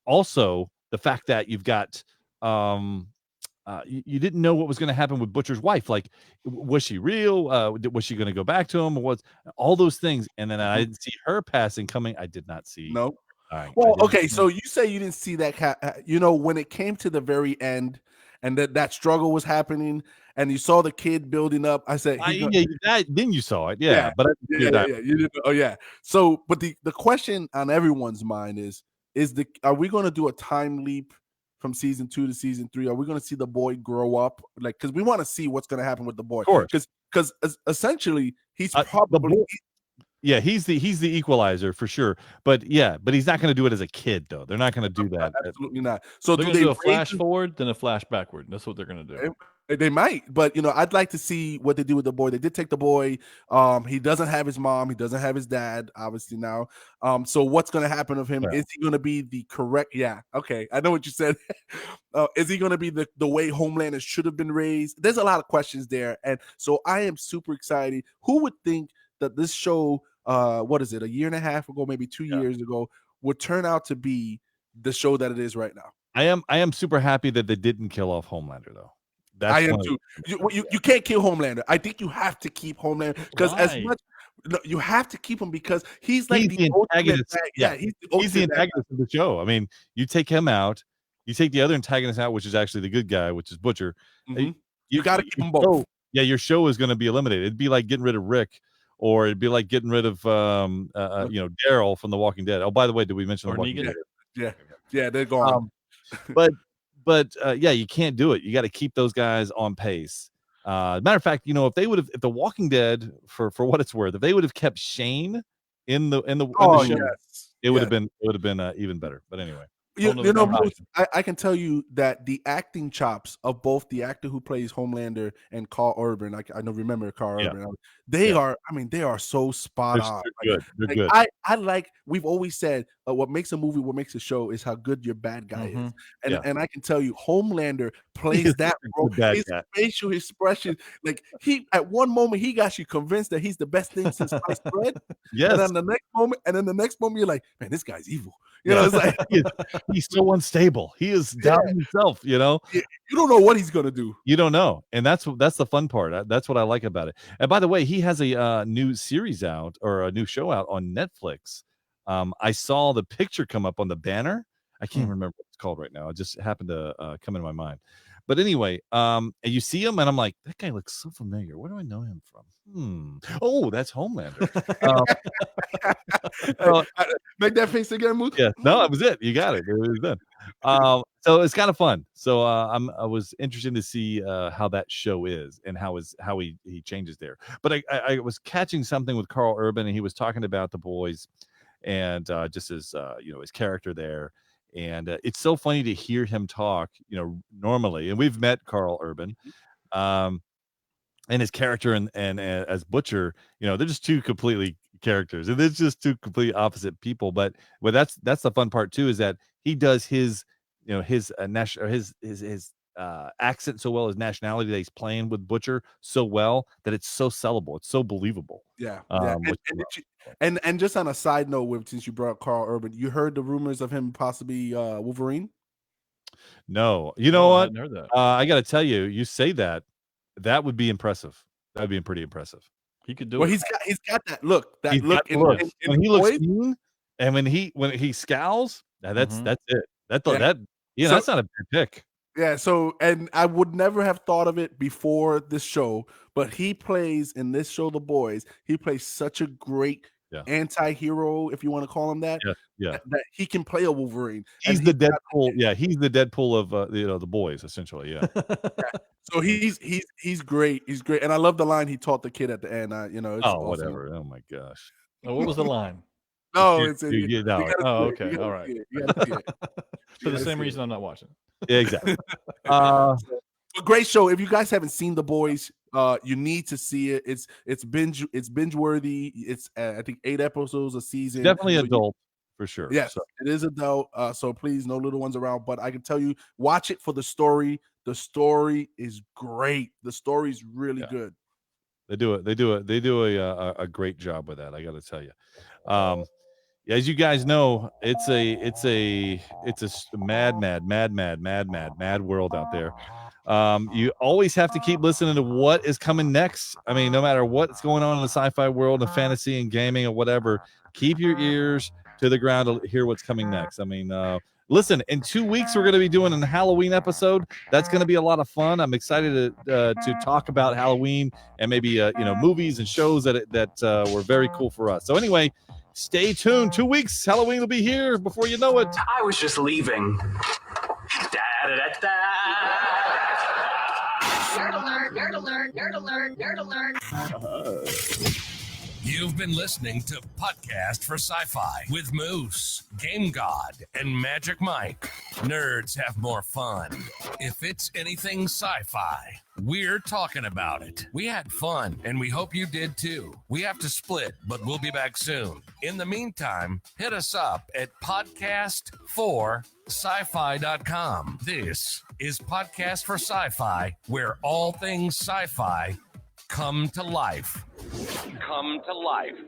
also the fact that you've got you didn't know what was going to happen with Butcher's wife. Like, was she real? Was she going to go back to him? Was all those things? And then I didn't see her passing coming. I did not see. No. Right, well, okay. So you say you didn't see that. When it came to the very end, and that struggle was happening, and you saw the kid building up, I said, then you saw it, but you didn't. Oh yeah. So, but the question on everyone's mind is are we going to do a time leap from season 2 to season 3? Are we going to see the boy grow up? Like, because we want to see what's going to happen with the boy. Because essentially he's probably. He's the equalizer for sure, but he's not going to do it as a kid though. They're not going to do that. Absolutely not. So they're going to do a flash forward, then a flash backward. That's what they're going to do. They might, but I'd like to see what they do with the boy. They did take the boy. He doesn't have his mom. He doesn't have his dad, obviously now. So what's going to happen with him? Is he going to be the correct? Yeah, okay, I know what you said. Is he going to be the way Homelander should have been raised? There's a lot of questions there, and so I am super excited. Who would think that this show, what is it, a year and a half ago, maybe 2 years ago, would turn out to be the show that it is right now? I am super happy that they didn't kill off Homelander though. I am too. You can't kill Homelander. I think you have to keep Homelander because you have to keep him because he's the antagonist. He's the antagonist of the show. I mean, you take him out, you take the other antagonist out, which is actually the good guy, which is Butcher. Mm-hmm. You got to keep them both. Your show is going to be eliminated. It'd be like getting rid of Rick, or it'd be like getting rid of Daryl from The Walking Dead. Oh, by the way, did we mention The Walking Dead? Yeah, they're gone. But you can't do it. You got to keep those guys on pace. Matter of fact, if The Walking Dead, for what it's worth, if they would have kept Shane in the show, it would have been even better. But anyway, You, Whole you nother know, Moose, conversation. I can tell you that the acting chops of both the actor who plays Homelander and Carl Urban, I know remember Carl Yeah. Urban. They Yeah. are, I mean, they are so spot They're, on. they're good. They're good. I like. We've always said what makes a movie, what makes a show, is how good your bad guy is. Mhm. And Yeah. and I can tell you, Homelander plays that role. good bad His guy. facial expression, like he at one moment he got you convinced that he's the best thing since sliced bread, Yes. and then the next moment you're like, man, this guy's evil. You know, it's like He's so unstable. He is doubting himself, you know. you don't know what he's gonna do. You don't know, and that's the fun part. That's what I like about it. And by the way, he has a new series out, or a new show out on Netflix. I saw the picture come up on the banner. I can't remember what it's called right now. It just happened to come into my mind. But anyway, and you see him, and I'm like, that guy looks so familiar. Where do I know him from? Oh, that's Homelander. so- Make that face again, Moose. yeah, no, that was it. You got it. It was done. So it's kind of fun. So I was interested to see how that show is and how he changes there. But I was catching something with Carl Urban, and he was talking about The Boys and just his his character there. And it's so funny to hear him talk, normally. And we've met Carl Urban. And his character and as Butcher, they're just two completely characters, and it's just two completely opposite people. But that's the fun part too, is that he does his his accent so well, his nationality that he's playing with Butcher so well that it's so sellable, it's so believable. Yeah. which And just on a side note, since you brought up Carl Urban, you heard the rumors of him possibly Wolverine? No, you know I what? hadn't heard that. I got to tell you, you say that would be impressive. That would be pretty impressive. He could do Well, it. he's got that look. That He's look got the look. in When he looks Boys. mean, and when he scowls, that's Mhm. that's it. So- That's not a bad pick. Yeah, so and I would never have thought of it before this show, but he plays in this show, The Boys. He plays such a great Yeah. anti-hero, if you want to call him that. Yeah. That he can play a Wolverine. And He's the got- Deadpool. Yeah, he's the Deadpool of the Boys, essentially. Yeah. So he's great. He's great, and I love the line he taught the kid at the end. It's Oh, awesome. whatever. Oh my gosh. Oh, what was the line? No, You- it's you get out. gotta Oh, see it. okay, You gotta all right. see it. You gotta see it. For the Yes, same yeah. reason I'm not watching. Yeah, exactly. A great show. If you guys haven't seen The Boys, you need to see it. It's binge worthy. It's I think 8 episodes a season. Definitely So you- adult for sure. Yes, So, it is adult. So please, no little ones around. But I can tell you, watch it for the story. The story is great. The story is really Yeah. good. they do a great job with that. I got to tell you. As you guys know, it's a mad world out there. You always have to keep listening to what is coming next. I mean, no matter what's going on in the sci-fi world and fantasy and gaming or whatever, keep your ears to the ground to hear what's coming next. I mean, listen, in 2 weeks we're going to be doing a Halloween episode. That's going to be a lot of fun. I'm excited to talk about Halloween and maybe movies and shows that were very cool for us. So anyway, stay tuned. 2 weeks, Halloween will be here before you know it. I was just leaving. Da-da-da-da. Nerd alert, nerd alert, nerd alert, nerd alert. You've been listening to Podcast for Sci-Fi with Moose, Game God, and Magic Mike. Nerds have more fun. If it's anything sci-fi, we're talking about it. We had fun, and we hope you did too. We have to split, but we'll be back soon. In the meantime, hit us up at podcast4sci-fi.com. This is Podcast for Sci-Fi, where all things sci-fi come to life. Come to life.